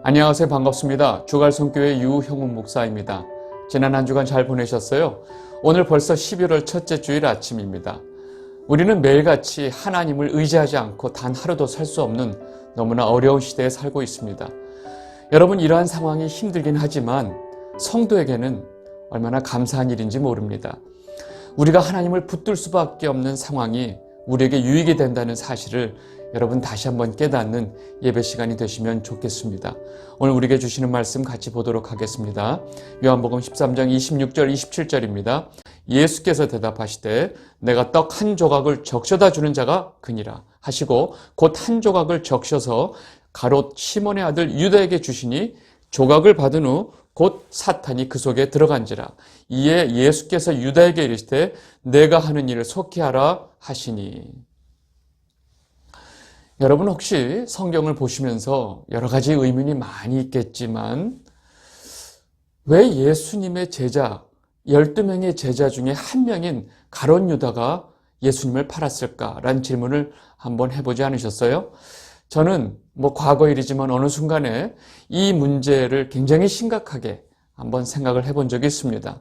안녕하세요. 반갑습니다. 주갈성교회 유형훈 목사입니다. 지난 한 주간 잘 보내셨어요? 오늘 벌써 11월 첫째 주일 아침입니다. 우리는 매일같이 하나님을 의지하지 않고 단 하루도 살 수 없는 너무나 어려운 시대에 살고 있습니다. 여러분, 이러한 상황이 힘들긴 하지만 성도에게는 얼마나 감사한 일인지 모릅니다. 우리가 하나님을 붙들 수밖에 없는 상황이 우리에게 유익이 된다는 사실을 여러분 다시 한번 깨닫는 예배 시간이 되시면 좋겠습니다. 오늘 우리에게 주시는 말씀 같이 보도록 하겠습니다. 요한복음 13장 26절 27절입니다. 예수께서 대답하시되 내가 떡 한 조각을 적셔다 주는 자가 그니라 하시고 곧 한 조각을 적셔서 가롯 시몬의 아들 유다에게 주시니 조각을 받은 후 곧 사탄이 그 속에 들어간지라. 이에 예수께서 유다에게 이르시되 내가 하는 일을 속히 하라 하시니. 여러분, 혹시 성경을 보시면서 여러 가지 의문이 많이 있겠지만 왜 예수님의 제자, 12명의 제자 중에 한 명인 가롯 유다가 예수님을 팔았을까라는 질문을 한번 해보지 않으셨어요? 저는 과거 일이지만 어느 순간에 이 문제를 굉장히 심각하게 한번 생각을 해본 적이 있습니다.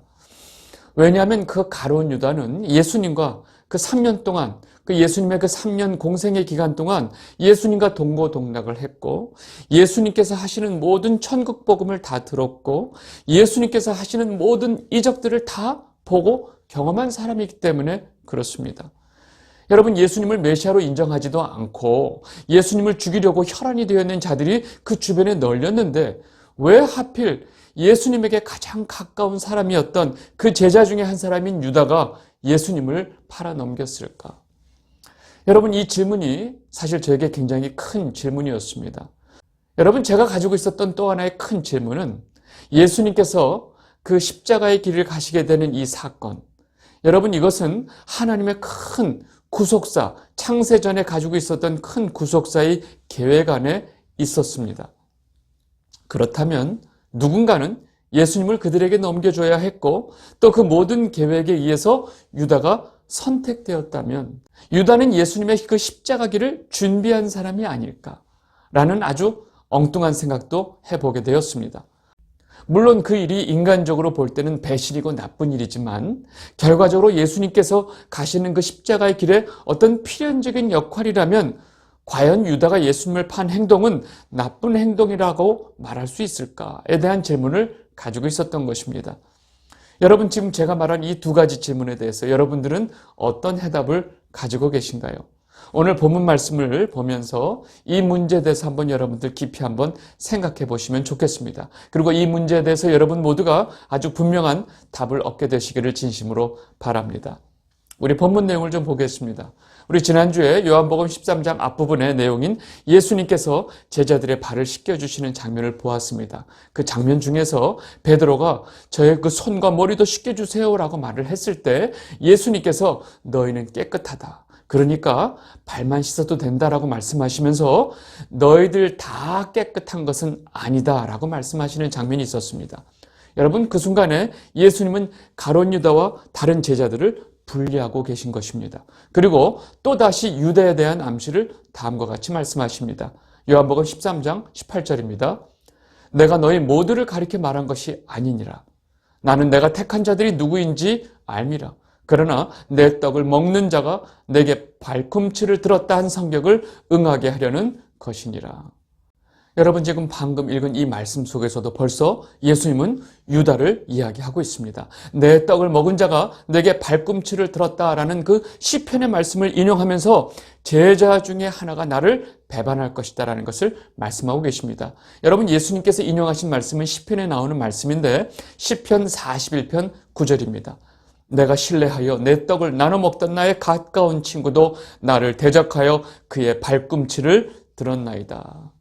왜냐하면 그 가롯 유다는 예수님과 그 3년 동안, 그 예수님의 그 3년 공생의 기간 동안 예수님과 동고동락을 했고, 예수님께서 하시는 모든 천국 복음을 다 들었고, 예수님께서 하시는 모든 이적들을 다 보고 경험한 사람이기 때문에 그렇습니다. 여러분, 예수님을 메시아로 인정하지도 않고 예수님을 죽이려고 혈안이 되어 있는 자들이 그 주변에 널렸는데 왜 하필 예수님에게 가장 가까운 사람이었던 그 제자 중에 한 사람인 유다가 예수님을 팔아넘겼을까? 여러분, 이 질문이 사실 저에게 굉장히 큰 질문이었습니다. 여러분, 제가 가지고 있었던 또 하나의 큰 질문은 예수님께서 그 십자가의 길을 가시게 되는 이 사건, 여러분, 이것은 하나님의 큰 구속사, 창세전에 가지고 있었던 큰 구속사의 계획 안에 있었습니다. 그렇다면 누군가는 예수님을 그들에게 넘겨줘야 했고 또 그 모든 계획에 의해서 유다가 선택되었다면 유다는 예수님의 그 십자가 길을 준비한 사람이 아닐까라는 아주 엉뚱한 생각도 해보게 되었습니다. 물론 그 일이 인간적으로 볼 때는 배신이고 나쁜 일이지만 결과적으로 예수님께서 가시는 그 십자가의 길에 어떤 필연적인 역할이라면 과연 유다가 예수님을 판 행동은 나쁜 행동이라고 말할 수 있을까에 대한 질문을 가지고 있었던 것입니다. 여러분, 지금 제가 말한 이 두 가지 질문에 대해서 여러분들은 어떤 해답을 가지고 계신가요? 오늘 본문 말씀을 보면서 이 문제에 대해서 한번 여러분들 깊이 한번 생각해 보시면 좋겠습니다. 그리고 이 문제에 대해서 여러분 모두가 아주 분명한 답을 얻게 되시기를 진심으로 바랍니다. 우리 본문 내용을 좀 보겠습니다. 우리 지난주에 요한복음 13장 앞부분의 내용인 예수님께서 제자들의 발을 씻겨주시는 장면을 보았습니다. 그 장면 중에서 베드로가 저의 그 손과 머리도 씻겨주세요라고 말을 했을 때 예수님께서 너희는 깨끗하다, 그러니까 발만 씻어도 된다라고 말씀하시면서 너희들 다 깨끗한 것은 아니다라고 말씀하시는 장면이 있었습니다. 여러분, 그 순간에 예수님은 가롯 유다와 다른 제자들을 분리하고 계신 것입니다. 그리고 또다시 유다에 대한 암시를 다음과 같이 말씀하십니다. 요한복음 13장 18절입니다. 내가 너희 모두를 가리켜 말한 것이 아니니라. 나는 내가 택한 자들이 누구인지 알미라. 그러나 내 떡을 먹는 자가 내게 발꿈치를 들었다 한 성격을 응하게 하려는 것이니라. 여러분, 지금 방금 읽은 이 말씀 속에서도 벌써 예수님은 유다를 이야기하고 있습니다. 내 떡을 먹은 자가 내게 발꿈치를 들었다라는 그 시편의 말씀을 인용하면서 제자 중에 하나가 나를 배반할 것이다라는 것을 말씀하고 계십니다. 여러분, 예수님께서 인용하신 말씀은 시편에 나오는 말씀인데 시편 41편 9절입니다. 내가 신뢰하여 내 떡을 나눠 먹던 나의 가까운 친구도 나를 대적하여 그의 발꿈치를 들었나이다.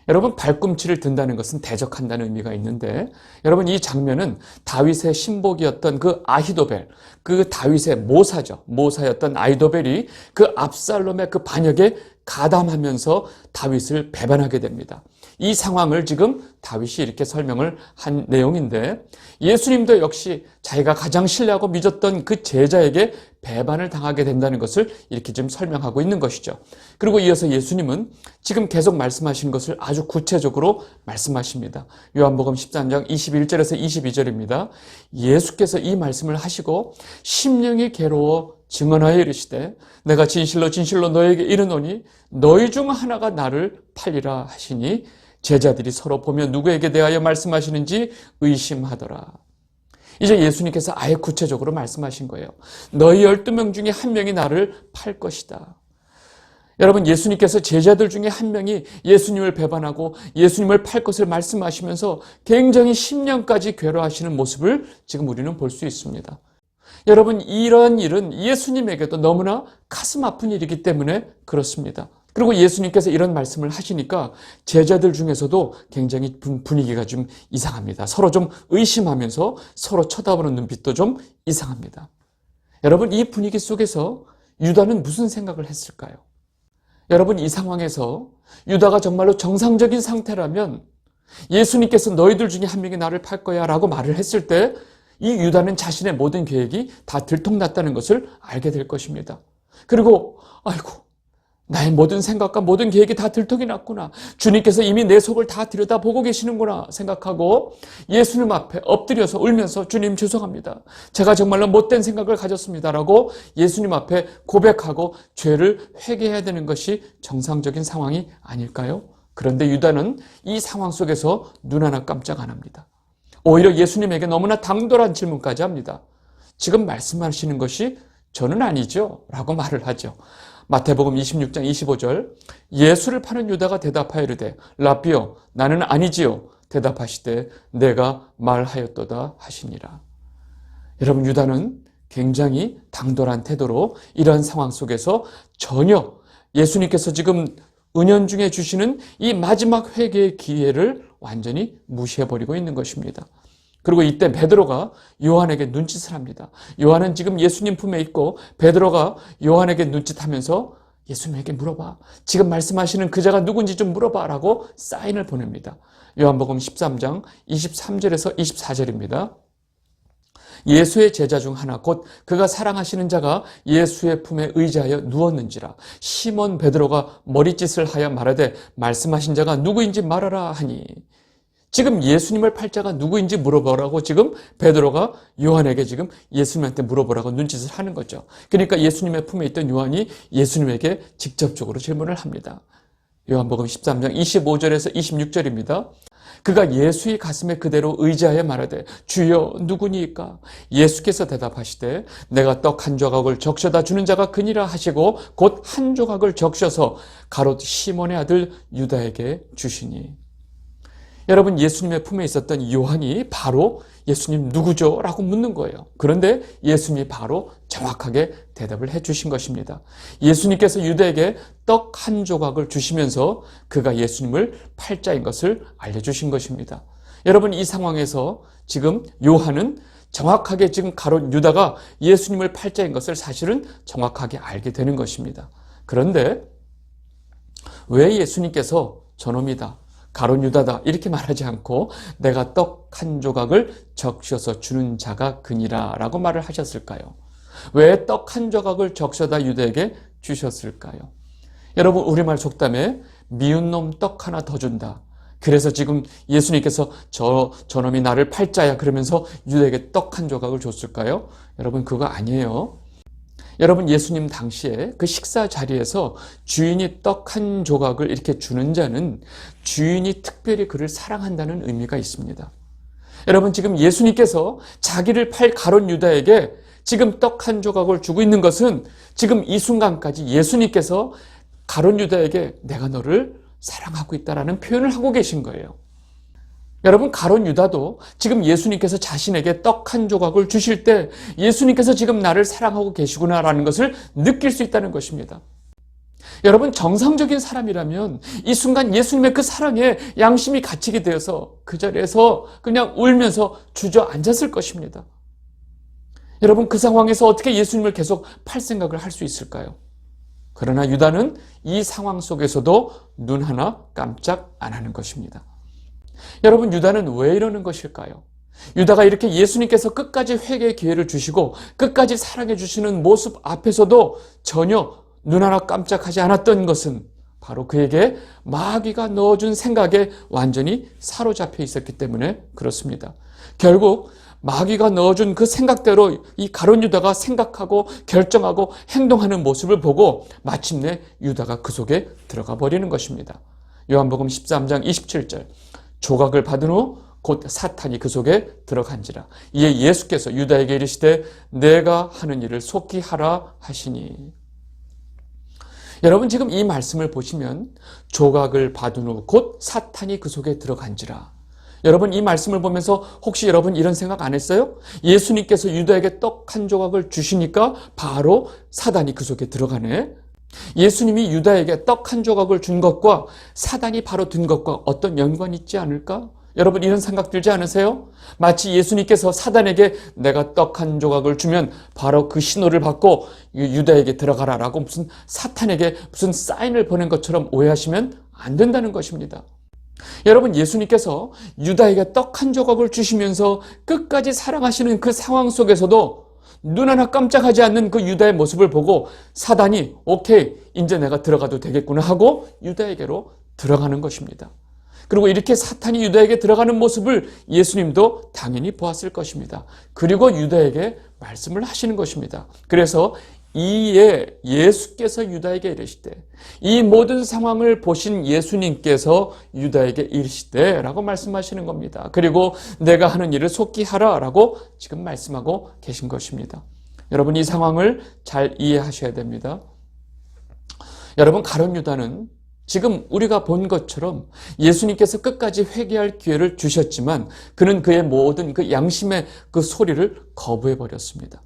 여러분, 발꿈치를 든다는 것은 대적한다는 의미가 있는데, 여러분, 이 장면은 다윗의 신복이었던 그 아히도벨, 그 다윗의 모사였던 아히도벨이 그 압살롬의 그 반역에 가담하면서 다윗을 배반하게 됩니다. 이 상황을 지금 다윗이 이렇게 설명을 한 내용인데, 예수님도 역시 자기가 가장 신뢰하고 믿었던 그 제자에게 배반을 당하게 된다는 것을 이렇게 좀 설명하고 있는 것이죠. 그리고 이어서 예수님은 지금 계속 말씀하시는 것을 아주 구체적으로 말씀하십니다. 요한복음 13장 21절에서 22절입니다. 예수께서 이 말씀을 하시고 심령이 괴로워 증언하여 이르시되 내가 진실로 진실로 너에게 이르노니 너희 중 하나가 나를 팔리라 하시니 제자들이 서로 보며 누구에게 대하여 말씀하시는지 의심하더라. 이제 예수님께서 아예 구체적으로 말씀하신 거예요. 너희 12명 중에 한 명이 나를 팔 것이다. 여러분, 예수님께서 제자들 중에 한 명이 예수님을 배반하고 예수님을 팔 것을 말씀하시면서 굉장히 10년까지 괴로워하시는 모습을 지금 우리는 볼 수 있습니다. 여러분, 이런 일은 예수님에게도 너무나 가슴 아픈 일이기 때문에 그렇습니다. 그리고 예수님께서 이런 말씀을 하시니까 제자들 중에서도 굉장히 분위기가 좀 이상합니다. 서로 좀 의심하면서 서로 쳐다보는 눈빛도 좀 이상합니다. 여러분, 이 분위기 속에서 유다는 무슨 생각을 했을까요? 여러분, 이 상황에서 유다가 정말로 정상적인 상태라면 예수님께서 너희들 중에 한 명이 나를 팔 거야 라고 말을 했을 때 이 유다는 자신의 모든 계획이 다 들통났다는 것을 알게 될 것입니다. 그리고 아이고, 나의 모든 생각과 모든 계획이 다 들통이 났구나. 주님께서 이미 내 속을 다 들여다보고 계시는구나 생각하고 예수님 앞에 엎드려서 울면서 주님 죄송합니다. 제가 정말로 못된 생각을 가졌습니다라고 예수님 앞에 고백하고 죄를 회개해야 되는 것이 정상적인 상황이 아닐까요? 그런데 유다는 이 상황 속에서 눈 하나 깜짝 안 합니다. 오히려 예수님에게 너무나 당돌한 질문까지 합니다. 지금 말씀하시는 것이 저는 아니죠? 라고 말을 하죠. 마태복음 26장 25절 예수를 파는 유다가 대답하여 이르되 라삐요 나는 아니지요. 대답하시되 내가 말하였도다 하시니라. 여러분, 유다는 굉장히 당돌한 태도로 이러한 상황 속에서 전혀 예수님께서 지금 은연중에 주시는 이 마지막 회개의 기회를 완전히 무시해버리고 있는 것입니다. 그리고 이때 베드로가 요한에게 눈짓을 합니다. 요한은 지금 예수님 품에 있고 베드로가 요한에게 눈짓하면서 예수님에게 물어봐. 지금 말씀하시는 그자가 누군지 좀 물어봐 라고 사인을 보냅니다. 요한복음 13장 23절에서 24절입니다. 예수의 제자 중 하나 곧 그가 사랑하시는 자가 예수의 품에 의지하여 누웠는지라. 시몬 베드로가 머리짓을 하여 말하되 말씀하신 자가 누구인지 말하라 하니. 지금 예수님을 팔 자가 누구인지 물어보라고 지금 베드로가 요한에게 지금 예수님한테 물어보라고 눈짓을 하는 거죠. 그러니까 예수님의 품에 있던 요한이 예수님에게 직접적으로 질문을 합니다. 요한복음 13장 25절에서 26절입니다. 그가 예수의 가슴에 그대로 의지하여 말하되 주여 누구니까? 예수께서 대답하시되 내가 떡 한 조각을 적셔다 주는 자가 그니라 하시고 곧 한 조각을 적셔서 가롯 시몬의 아들 유다에게 주시니. 여러분, 예수님의 품에 있었던 요한이 바로 예수님 누구죠? 라고 묻는 거예요. 그런데 예수님이 바로 정확하게 대답을 해 주신 것입니다. 예수님께서 유다에게 떡 한 조각을 주시면서 그가 예수님을 팔자인 것을 알려주신 것입니다. 여러분, 이 상황에서 지금 요한은 정확하게 지금 가롯 유다가 예수님을 팔자인 것을 사실은 정확하게 알게 되는 것입니다. 그런데 왜 예수님께서 저놈이다, 가롯 유다다 이렇게 말하지 않고 내가 떡 한 조각을 적셔서 주는 자가 그니라 라고 말을 하셨을까요? 왜 떡 한 조각을 적셔다 유다에게 주셨을까요? 여러분, 우리말 속담에 미운 놈 떡 하나 더 준다. 그래서 지금 예수님께서 저놈이 나를 팔자야 그러면서 유다에게 떡 한 조각을 줬을까요? 여러분, 그거 아니에요. 여러분, 예수님 당시에 그 식사 자리에서 주인이 떡 한 조각을 이렇게 주는 자는 주인이 특별히 그를 사랑한다는 의미가 있습니다. 여러분, 지금 예수님께서 자기를 팔 가롯 유다에게 지금 떡 한 조각을 주고 있는 것은 지금 이 순간까지 예수님께서 가롯 유다에게 내가 너를 사랑하고 있다라는 표현을 하고 계신 거예요. 여러분, 가롯 유다도 지금 예수님께서 자신에게 떡 한 조각을 주실 때 예수님께서 지금 나를 사랑하고 계시구나라는 것을 느낄 수 있다는 것입니다. 여러분, 정상적인 사람이라면 이 순간 예수님의 그 사랑에 양심이 갇히게 되어서 그 자리에서 그냥 울면서 주저앉았을 것입니다. 여러분, 그 상황에서 어떻게 예수님을 계속 팔 생각을 할 수 있을까요? 그러나 유다는 이 상황 속에서도 눈 하나 깜짝 안 하는 것입니다. 여러분, 유다는 왜 이러는 것일까요? 유다가 이렇게 예수님께서 끝까지 회개의 기회를 주시고 끝까지 사랑해 주시는 모습 앞에서도 전혀 눈 하나 깜짝하지 않았던 것은 바로 그에게 마귀가 넣어준 생각에 완전히 사로잡혀 있었기 때문에 그렇습니다. 결국 마귀가 넣어준 그 생각대로 이 가룟 유다가 생각하고 결정하고 행동하는 모습을 보고 마침내 유다가 그 속에 들어가 버리는 것입니다. 요한복음 13장 27절, 조각을 받은 후 곧 사탄이 그 속에 들어간지라. 이에 예수께서 유다에게 이르시되 내가 하는 일을 속히 하라 하시니. 여러분, 지금 이 말씀을 보시면 조각을 받은 후 곧 사탄이 그 속에 들어간지라. 여러분, 이 말씀을 보면서 혹시 여러분 이런 생각 안 했어요? 예수님께서 유다에게 떡 한 조각을 주시니까 바로 사단이 그 속에 들어가네. 예수님이 유다에게 떡 한 조각을 준 것과 사단이 바로 든 것과 어떤 연관이 있지 않을까? 여러분, 이런 생각 들지 않으세요? 마치 예수님께서 사단에게 내가 떡 한 조각을 주면 바로 그 신호를 받고 유다에게 들어가라라고 무슨 사탄에게 무슨 사인을 보낸 것처럼 오해하시면 안 된다는 것입니다. 여러분, 예수님께서 유다에게 떡 한 조각을 주시면서 끝까지 사랑하시는 그 상황 속에서도 눈 하나 깜짝하지 않는 그 유다의 모습을 보고 사단이 오케이, 이제 내가 들어가도 되겠구나 하고 유다에게로 들어가는 것입니다. 그리고 이렇게 사탄이 유다에게 들어가는 모습을 예수님도 당연히 보았을 것입니다. 그리고 유다에게 말씀을 하시는 것입니다. 그래서 이에 예수께서 유다에게 이르시되, 이 모든 상황을 보신 예수님께서 유다에게 이르시되 라고 말씀하시는 겁니다. 그리고 내가 하는 일을 속히 하라 라고 지금 말씀하고 계신 것입니다. 여러분, 이 상황을 잘 이해하셔야 됩니다. 여러분, 가룟 유다는 지금 우리가 본 것처럼 예수님께서 끝까지 회개할 기회를 주셨지만 그는 그의 모든 그 양심의 그 소리를 거부해 버렸습니다.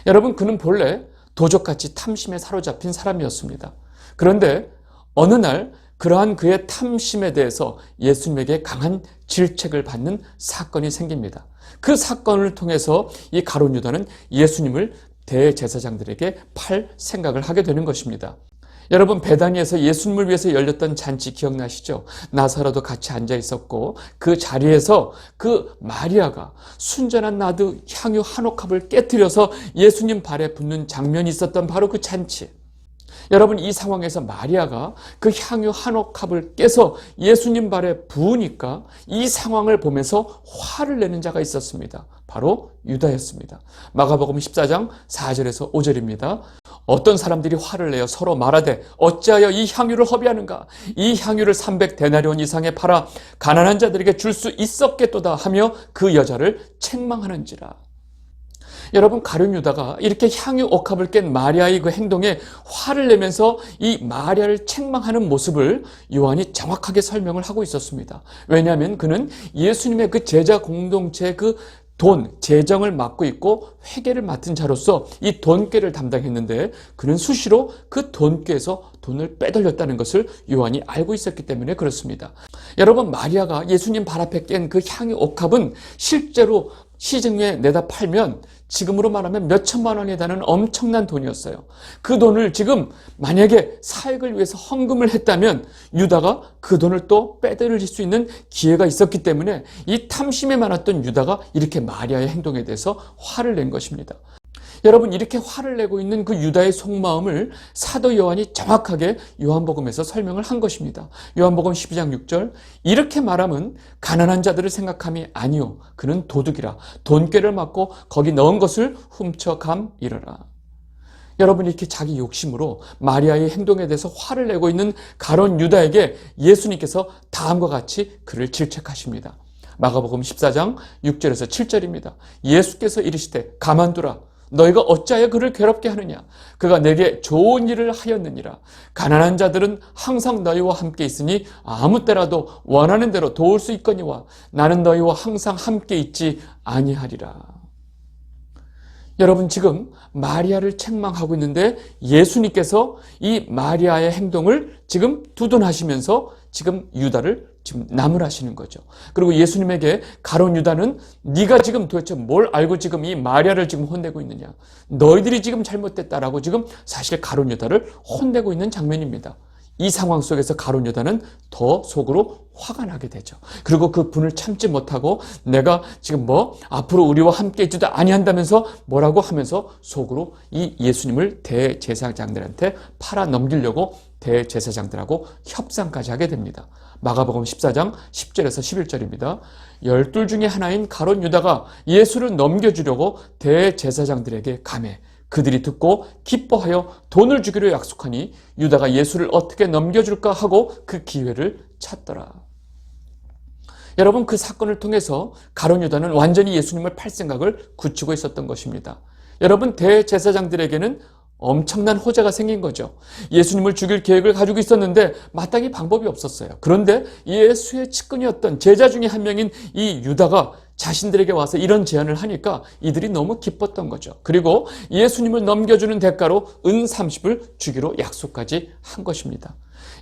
여러분, 그는 본래 도적같이 탐심에 사로잡힌 사람이었습니다. 그런데 어느 날 그러한 그의 탐심에 대해서 예수님에게 강한 질책을 받는 사건이 생깁니다. 그 사건을 통해서 이 가룟 유다는 예수님을 대제사장들에게 팔 생각을 하게 되는 것입니다. 여러분, 베다니에서 예수님을 위해서 열렸던 잔치 기억나시죠? 나사로도 같이 앉아 있었고 그 자리에서 그 마리아가 순전한 나드 향유 한 옥합을 깨뜨려서 예수님 발에 붓는 장면이 있었던 바로 그 잔치. 여러분, 이 상황에서 마리아가 그 향유 한 옥합을 깨서 예수님 발에 부으니까 이 상황을 보면서 화를 내는 자가 있었습니다. 바로 유다였습니다. 마가복음 14장 4절에서 5절입니다. 어떤 사람들이 화를 내어 서로 말하되 어찌하여 이 향유를 허비하는가? 이 향유를 300데나리온 이상에 팔아 가난한 자들에게 줄 수 있었겠도다 하며 그 여자를 책망하는지라. 여러분, 가룟 유다가 이렇게 향유 옥합을 깬 마리아의 그 행동에 화를 내면서 이 마리아를 책망하는 모습을 요한이 정확하게 설명을 하고 있었습니다. 왜냐하면 그는 예수님의 그 제자 공동체의 그 돈, 재정을 맡고 있고 회계를 맡은 자로서 이 돈꾀를 담당했는데 그는 수시로 그 돈꾀에서 돈을 빼돌렸다는 것을 요한이 알고 있었기 때문에 그렇습니다. 여러분, 마리아가 예수님 발 앞에 깬 그 향유 옥합은 실제로 시중에 내다 팔면 지금으로 말하면 몇 천만 원에 달하는 엄청난 돈이었어요. 그 돈을 지금 만약에 사역을 위해서 헌금을 했다면 유다가 그 돈을 또 빼돌릴 수 있는 기회가 있었기 때문에 이 탐심에 많았던 유다가 이렇게 마리아의 행동에 대해서 화를 낸 것입니다. 여러분, 이렇게 화를 내고 있는 그 유다의 속마음을 사도 요한이 정확하게 요한복음에서 설명을 한 것입니다. 요한복음 12장 6절, 이렇게 말하면 가난한 자들을 생각함이 아니요 그는 도둑이라 돈꾀를 맞고 거기 넣은 것을 훔쳐감이러라. 여러분, 이렇게 자기 욕심으로 마리아의 행동에 대해서 화를 내고 있는 가룟 유다에게 예수님께서 다음과 같이 그를 질책하십니다. 마가복음 14장 6절에서 7절입니다. 예수께서 이르시되 가만두라. 너희가 어찌하여 그를 괴롭게 하느냐? 그가 내게 좋은 일을 하였느니라. 가난한 자들은 항상 너희와 함께 있으니 아무 때라도 원하는 대로 도울 수 있거니와 나는 너희와 항상 함께 있지 아니하리라. 여러분, 지금 마리아를 책망하고 있는데 예수님께서 이 마리아의 행동을 지금 두둔하시면서 지금 유다를 지금 나무라시는 거죠. 그리고 예수님에게 가룟 유다는 네가 지금 도대체 뭘 알고 지금 이 마리아를 지금 혼내고 있느냐? 너희들이 지금 잘못됐다라고 지금 사실 가룟 유다를 혼내고 있는 장면입니다. 이 상황 속에서 가룟 유다는 더 속으로 화가 나게 되죠. 그리고 그 분을 참지 못하고 내가 지금 앞으로 우리와 함께 있지도 아니한다면서 뭐라고 하면서 속으로 이 예수님을 대제사장들한테 팔아 넘기려고 대제사장들하고 협상까지 하게 됩니다. 마가복음 14장 10절에서 11절입니다. 12 중에 하나인 가룟 유다가 예수를 넘겨주려고 대제사장들에게 가매 그들이 듣고 기뻐하여 돈을 주기로 약속하니 유다가 예수를 어떻게 넘겨줄까 하고 그 기회를 찾더라. 여러분, 그 사건을 통해서 가룟 유다는 완전히 예수님을 팔 생각을 굳히고 있었던 것입니다. 여러분, 대제사장들에게는 엄청난 호재가 생긴 거죠. 예수님을 죽일 계획을 가지고 있었는데 마땅히 방법이 없었어요. 그런데 예수의 측근이었던 제자 중에 한 명인 이 유다가 자신들에게 와서 이런 제안을 하니까 이들이 너무 기뻤던 거죠. 그리고 예수님을 넘겨주는 대가로 은 30을 주기로 약속까지 한 것입니다.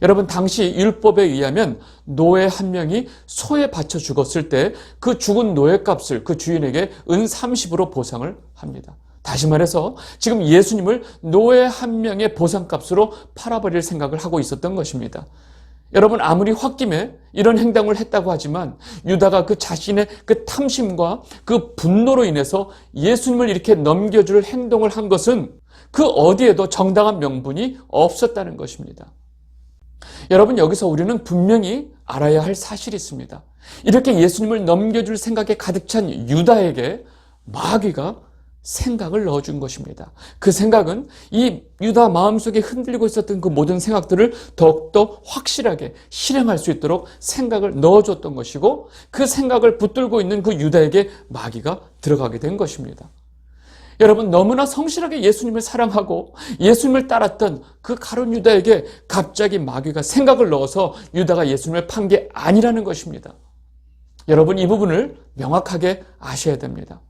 여러분, 당시 율법에 의하면 노예 한 명이 소에 바쳐 죽었을 때 그 죽은 노예값을 그 주인에게 은 30으로 보상을 합니다. 다시 말해서 지금 예수님을 노예 한 명의 보상값으로 팔아버릴 생각을 하고 있었던 것입니다. 여러분, 아무리 홧김에 이런 행동을 했다고 하지만 유다가 그 자신의 그 탐심과 그 분노로 인해서 예수님을 이렇게 넘겨줄 행동을 한 것은 그 어디에도 정당한 명분이 없었다는 것입니다. 여러분, 여기서 우리는 분명히 알아야 할 사실이 있습니다. 이렇게 예수님을 넘겨줄 생각에 가득 찬 유다에게 마귀가 생각을 넣어준 것입니다. 그 생각은 이 유다 마음속에 흔들리고 있었던 그 모든 생각들을 더욱더 확실하게 실행할 수 있도록 생각을 넣어줬던 것이고, 그 생각을 붙들고 있는 그 유다에게 마귀가 들어가게 된 것입니다. 여러분, 너무나 성실하게 예수님을 사랑하고 예수님을 따랐던 그 가룟 유다에게 갑자기 마귀가 생각을 넣어서 유다가 예수님을 판 게 아니라는 것입니다. 여러분, 이 부분을 명확하게 아셔야 됩니다.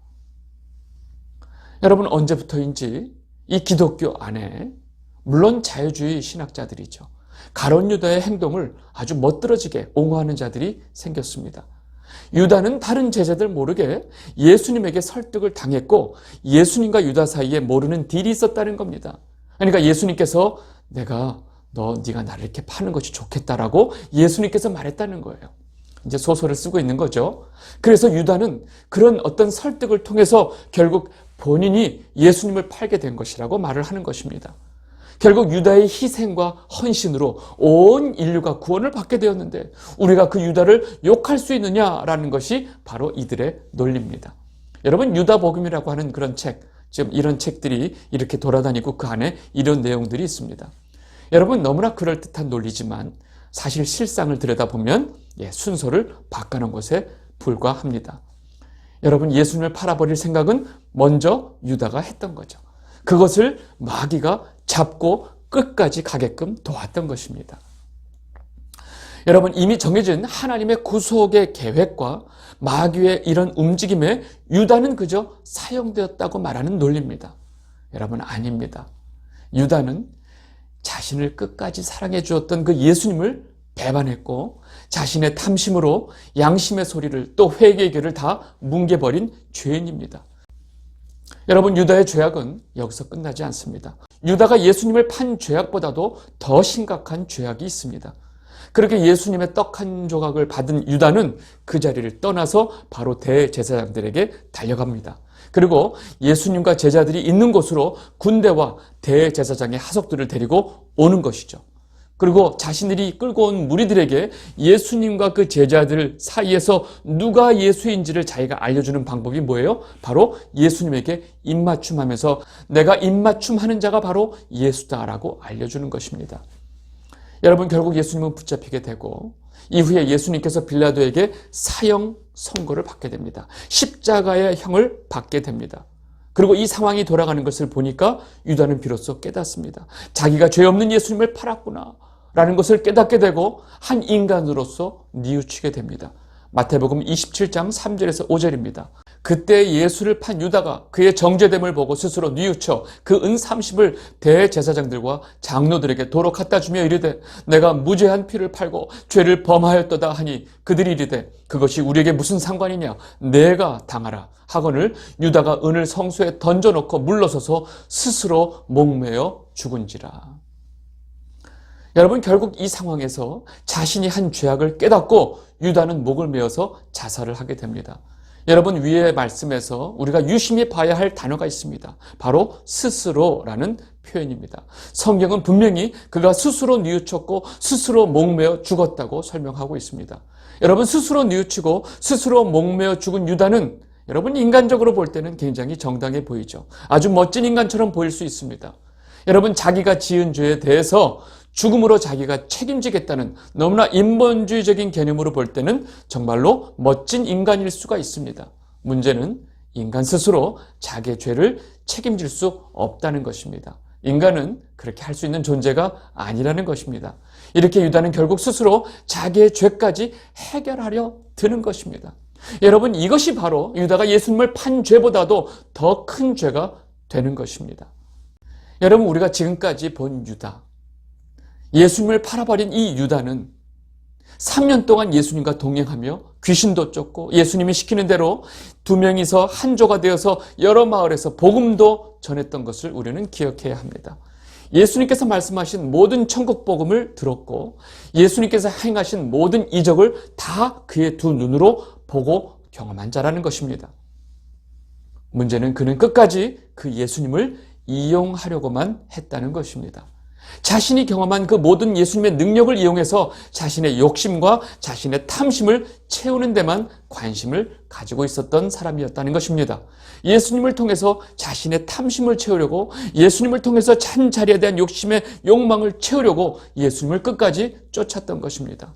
여러분, 언제부터인지 이 기독교 안에 물론 자유주의 신학자들이죠. 가룟 유다의 행동을 아주 멋들어지게 옹호하는 자들이 생겼습니다. 유다는 다른 제자들 모르게 예수님에게 설득을 당했고 예수님과 유다 사이에 모르는 딜이 있었다는 겁니다. 그러니까 예수님께서 네가 나를 이렇게 파는 것이 좋겠다라고 예수님께서 말했다는 거예요. 이제 소설을 쓰고 있는 거죠. 그래서 유다는 그런 어떤 설득을 통해서 결국 본인이 예수님을 팔게 된 것이라고 말을 하는 것입니다. 결국 유다의 희생과 헌신으로 온 인류가 구원을 받게 되었는데 우리가 그 유다를 욕할 수 있느냐라는 것이 바로 이들의 논리입니다. 여러분, 유다복음이라고 하는 그런 책, 지금 이런 책들이 이렇게 돌아다니고 그 안에 이런 내용들이 있습니다. 여러분, 너무나 그럴듯한 논리지만 사실 실상을 들여다보면 순서를 바꾸는 것에 불과합니다. 여러분, 예수님을 팔아버릴 생각은 먼저 유다가 했던 거죠. 그것을 마귀가 잡고 끝까지 가게끔 도왔던 것입니다. 여러분, 이미 정해진 하나님의 구속의 계획과 마귀의 이런 움직임에 유다는 그저 사용되었다고 말하는 논리입니다. 여러분, 아닙니다. 유다는 자신을 끝까지 사랑해 주었던 그 예수님을 배반했고 자신의 탐심으로 양심의 소리를 또 회개의 길을 다 뭉개버린 죄인입니다. 여러분, 유다의 죄악은 여기서 끝나지 않습니다. 유다가 예수님을 판 죄악보다도 더 심각한 죄악이 있습니다. 그렇게 예수님의 떡 한 조각을 받은 유다는 그 자리를 떠나서 바로 대제사장들에게 달려갑니다. 그리고 예수님과 제자들이 있는 곳으로 군대와 대제사장의 하석들을 데리고 오는 것이죠. 그리고 자신들이 끌고 온 무리들에게 예수님과 그 제자들 사이에서 누가 예수인지를 자기가 알려주는 방법이 뭐예요? 바로 예수님에게 입맞춤하면서 내가 입맞춤하는 자가 바로 예수다라고 알려주는 것입니다. 여러분, 결국 예수님은 붙잡히게 되고 이후에 예수님께서 빌라도에게 사형 선고를 받게 됩니다. 십자가의 형을 받게 됩니다. 그리고 이 상황이 돌아가는 것을 보니까 유다는 비로소 깨닫습니다. 자기가 죄 없는 예수님을 팔았구나 라는 것을 깨닫게 되고 한 인간으로서 뉘우치게 됩니다. 마태복음 27장 3절에서 5절입니다. 그때 예수를 판 유다가 그의 정죄됨을 보고 스스로 뉘우쳐 그 은 30을 대제사장들과 장로들에게 도로 갖다 주며 이르되 내가 무죄한 피를 팔고 죄를 범하였도다 하니 그들이 이르되 그것이 우리에게 무슨 상관이냐 내가 당하라 하거늘 유다가 은을 성소에 던져놓고 물러서서 스스로 목매어 죽은지라. 여러분, 결국 이 상황에서 자신이 한 죄악을 깨닫고 유다는 목을 메어서 자살을 하게 됩니다. 여러분, 위의 말씀에서 우리가 유심히 봐야 할 단어가 있습니다. 바로 스스로라는 표현입니다. 성경은 분명히 그가 스스로 뉘우쳤고 스스로 목매어 죽었다고 설명하고 있습니다. 여러분, 스스로 뉘우치고 스스로 목매어 죽은 유다는 여러분, 인간적으로 볼 때는 굉장히 정당해 보이죠. 아주 멋진 인간처럼 보일 수 있습니다. 여러분, 자기가 지은 죄에 대해서 죽음으로 자기가 책임지겠다는 너무나 인본주의적인 개념으로 볼 때는 정말로 멋진 인간일 수가 있습니다. 문제는 인간 스스로 자기의 죄를 책임질 수 없다는 것입니다. 인간은 그렇게 할 수 있는 존재가 아니라는 것입니다. 이렇게 유다는 결국 스스로 자기의 죄까지 해결하려 드는 것입니다. 여러분, 이것이 바로 유다가 예수님을 판 죄보다도 더 큰 죄가 되는 것입니다. 여러분, 우리가 지금까지 본 유다, 예수님을 팔아버린 이 유다는 3년 동안 예수님과 동행하며 귀신도 쫓고 예수님이 시키는 대로 두 명이서 한 조가 되어서 여러 마을에서 복음도 전했던 것을 우리는 기억해야 합니다. 예수님께서 말씀하신 모든 천국 복음을 들었고 예수님께서 행하신 모든 이적을 다 그의 두 눈으로 보고 경험한 자라는 것입니다. 문제는 그는 끝까지 그 예수님을 이용하려고만 했다는 것입니다. 자신이 경험한 그 모든 예수님의 능력을 이용해서 자신의 욕심과 자신의 탐심을 채우는 데만 관심을 가지고 있었던 사람이었다는 것입니다. 예수님을 통해서 자신의 탐심을 채우려고, 예수님을 통해서 찬 자리에 대한 욕심의 욕망을 채우려고 예수님을 끝까지 쫓았던 것입니다.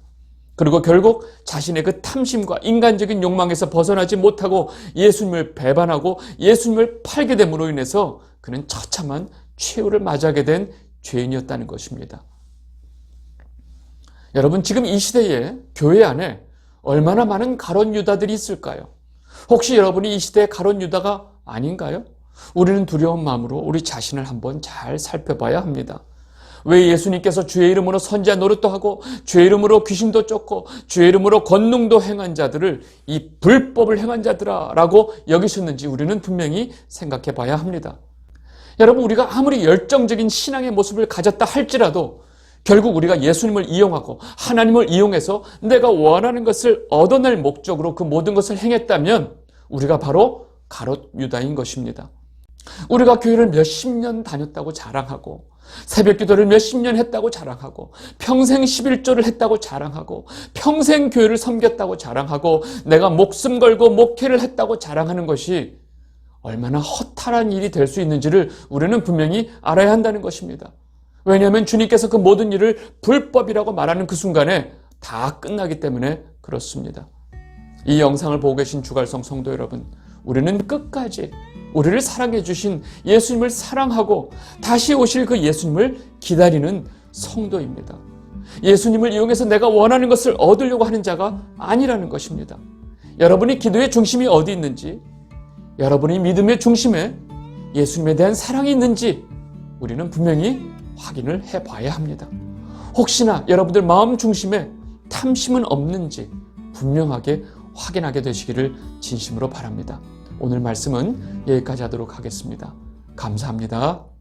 그리고 결국 자신의 그 탐심과 인간적인 욕망에서 벗어나지 못하고 예수님을 배반하고 예수님을 팔게 됨으로 인해서 그는 처참한 최후를 맞이하게 된 죄인이었다는 것입니다. 여러분, 지금 이 시대에 교회 안에 얼마나 많은 가론 유다들이 있을까요? 혹시 여러분이 이 시대의 가론 유다가 아닌가요? 우리는 두려운 마음으로 우리 자신을 한번 잘 살펴봐야 합니다. 왜 예수님께서 주의 이름으로 선지자 노릇도 하고 주의 이름으로 귀신도 쫓고 주의 이름으로 권능도 행한 자들을 이 불법을 행한 자들아 라고 여기셨는지 우리는 분명히 생각해 봐야 합니다. 여러분, 우리가 아무리 열정적인 신앙의 모습을 가졌다 할지라도 결국 우리가 예수님을 이용하고 하나님을 이용해서 내가 원하는 것을 얻어낼 목적으로 그 모든 것을 행했다면 우리가 바로 가롯 유다인 것입니다. 우리가 교회를 몇십 년 다녔다고 자랑하고 새벽 기도를 몇십 년 했다고 자랑하고 평생 11조를 했다고 자랑하고 평생 교회를 섬겼다고 자랑하고 내가 목숨 걸고 목회를 했다고 자랑하는 것이 얼마나 허탈한 일이 될 수 있는지를 우리는 분명히 알아야 한다는 것입니다. 왜냐하면 주님께서 그 모든 일을 불법이라고 말하는 그 순간에 다 끝나기 때문에 그렇습니다. 이 영상을 보고 계신 주갈성 성도 여러분, 우리는 끝까지 우리를 사랑해 주신 예수님을 사랑하고 다시 오실 그 예수님을 기다리는 성도입니다. 예수님을 이용해서 내가 원하는 것을 얻으려고 하는 자가 아니라는 것입니다. 여러분이 기도의 중심이 어디 있는지, 여러분이 믿음의 중심에 예수님에 대한 사랑이 있는지 우리는 분명히 확인을 해봐야 합니다. 혹시나 여러분들 마음 중심에 탐심은 없는지 분명하게 확인하게 되시기를 진심으로 바랍니다. 오늘 말씀은 여기까지 하도록 하겠습니다. 감사합니다.